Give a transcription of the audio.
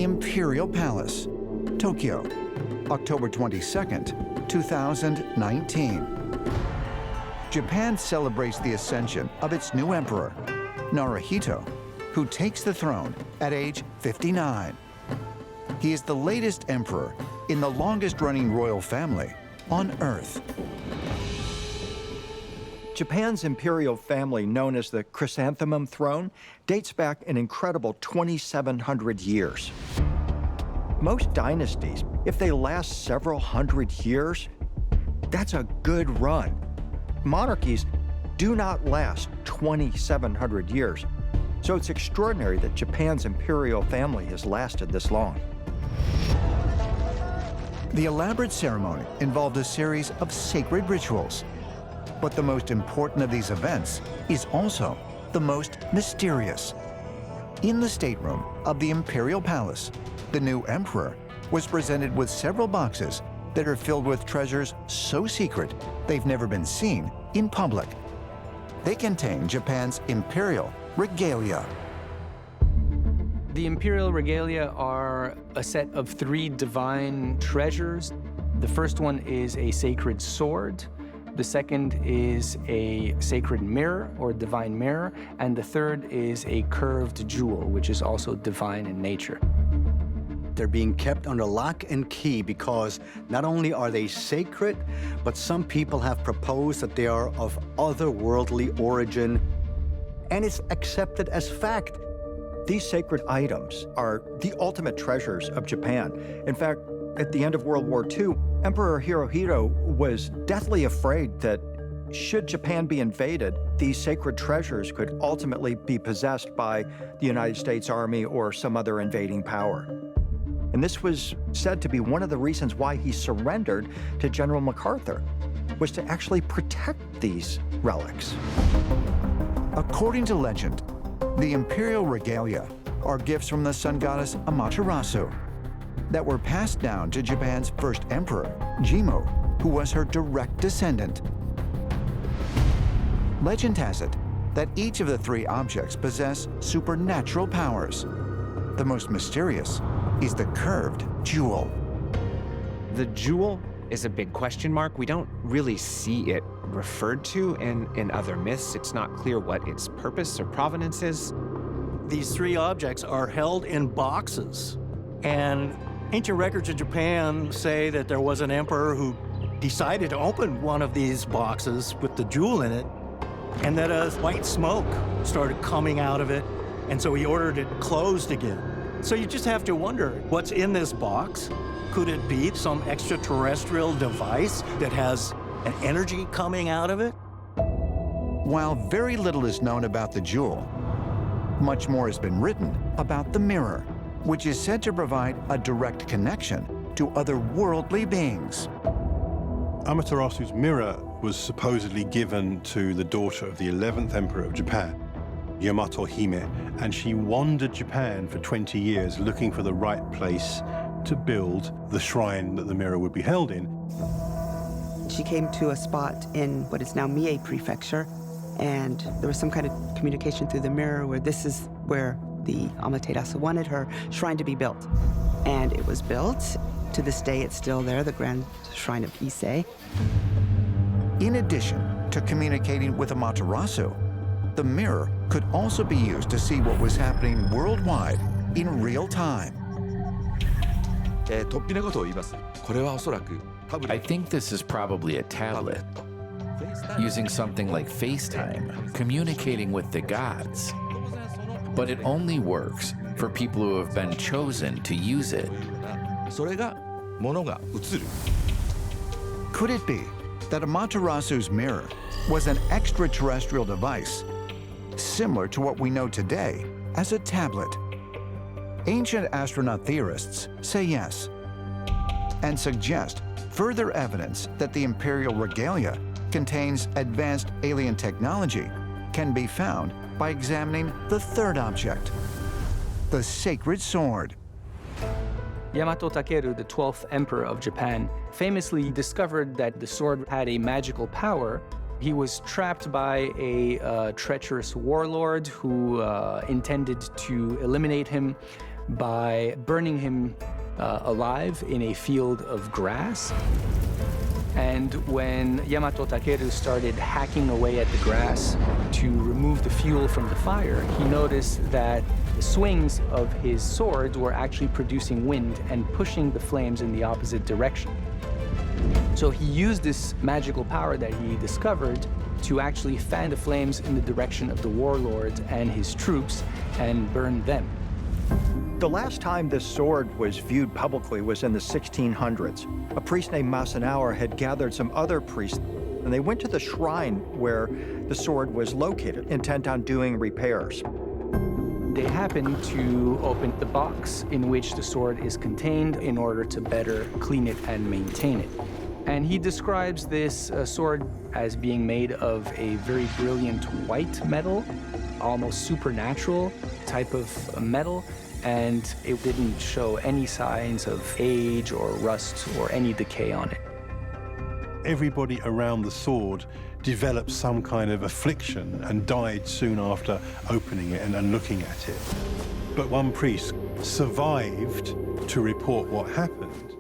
the Imperial Palace, Tokyo, October 22nd, 2019. Japan celebrates the ascension of its new emperor, Naruhito, who takes the throne at age 59. He is the latest emperor in the longest-running royal family on Earth. Japan's imperial family, known as the chrysanthemum throne, dates back an incredible 2,700 years. Most dynasties, if they last several hundred years, that's a good run. Monarchies do not last 2,700 years, so it's extraordinary that Japan's imperial family has lasted this long. The elaborate ceremony involved a series of sacred rituals. But the most important of these events is also the most mysterious. In the stateroom of the Imperial Palace, the new emperor was presented with several boxes that are filled with treasures so secret they've never been seen in public. They contain Japan's imperial regalia. The Imperial regalia are a set of 3 divine treasures. The first one is a sacred sword. The second is a sacred mirror or divine mirror. And the third is a curved jewel, which is also divine in nature. They're being kept under lock and key because not only are they sacred, but some people have proposed that they are of otherworldly origin, and it's accepted as fact. These sacred items are the ultimate treasures of Japan. In fact, at the end of World War II, Emperor Hirohito was deathly afraid that should Japan be invaded, these sacred treasures could ultimately be possessed by the United States Army or some other invading power. And this was said to be one of the reasons why he surrendered to General MacArthur, was to actually protect these relics. According to legend, the imperial regalia are gifts from the sun goddess Amaterasu that were passed down to Japan's first emperor, Jimmu, who was her direct descendant. Legend has it that each of the 3 objects possess supernatural powers. The most mysterious is the curved jewel. The jewel is a big question mark. We don't really see it referred to in other myths. It's not clear what its purpose or provenance is. These 3 objects are held in boxes, and ancient records of Japan say that there was an emperor who decided to open one of these boxes with the jewel in it, and that a white smoke started coming out of it, and so he ordered it closed again. So you just have to wonder, what's in this box? Could it be some extraterrestrial device that has an energy coming out of it? While very little is known about the jewel, much more has been written about the mirror, which is said to provide a direct connection to otherworldly beings. Amaterasu's mirror was supposedly given to the daughter of the 11th emperor of Japan, Yamato Hime, and she wandered Japan for 20 years looking for the right place to build the shrine that the mirror would be held in. She came to a spot in what is now Mie Prefecture, and there was some kind of communication through the mirror where this is where the Amaterasu wanted her shrine to be built. And it was built. To this day, it's still there, the Grand Shrine of Ise. In addition to communicating with Amaterasu, the mirror could also be used to see what was happening worldwide in real time. I think this is probably a tablet, using something like FaceTime, communicating with the gods. But it only works for people who have been chosen to use it. Could it be that Amaterasu's mirror was an extraterrestrial device, similar to what we know today as a tablet? Ancient astronaut theorists say yes, and suggest further evidence that the imperial regalia contains advanced alien technology can be found by examining the 3rd object, the sacred sword. Yamato Takeru, the 12th emperor of Japan, famously discovered that the sword had a magical power. He was trapped by a treacherous warlord who intended to eliminate him, by burning him alive in a field of grass. And when Yamato Takeru started hacking away at the grass to remove the fuel from the fire, he noticed that the swings of his swords were actually producing wind and pushing the flames in the opposite direction. So he used this magical power that he discovered to actually fan the flames in the direction of the warlord and his troops and burn them. The last time this sword was viewed publicly was in the 1600s. A priest named Masanauer had gathered some other priests, and they went to the shrine where the sword was located, intent on doing repairs. They happened to open the box in which the sword is contained in order to better clean it and maintain it. And he describes this sword as being made of a very brilliant white metal, almost supernatural type of metal, and it didn't show any signs of age or rust or any decay on it. Everybody around the sword developed some kind of affliction and died soon after opening it and looking at it. But one priest survived to report what happened.